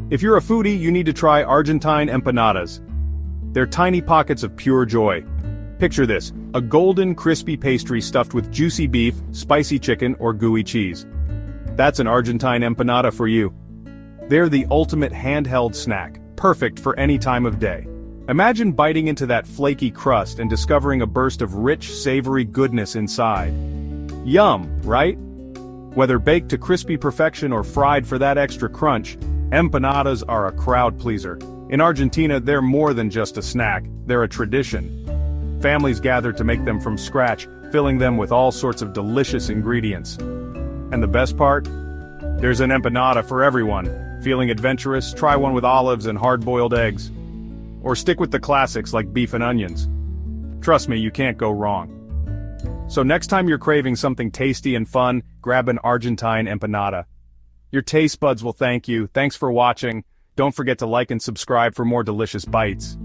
If you're a foodie, you need to try Argentine Empanadas. They're tiny pockets of pure joy. Picture this, a golden, crispy pastry stuffed with juicy beef, spicy chicken, or gooey cheese. That's an Argentine empanada for you. They're the ultimate handheld snack, perfect for any time of day. Imagine biting into that flaky crust and discovering a burst of rich, savory goodness inside. Yum, right? Whether baked to crispy perfection or fried for that extra crunch, empanadas are a crowd pleaser. In Argentina, they're more than just a snack, they're a tradition. Families gather to make them from scratch, filling them with all sorts of delicious ingredients. And the best part? There's an empanada for everyone. Feeling adventurous? Try one with olives and hard-boiled eggs. Or stick with the classics like beef and onions. Trust me, you can't go wrong. So next time you're craving something tasty and fun, grab an Argentine empanada. Your taste buds will thank you. Thanks for watching. Don't forget to like and subscribe for more delicious bites.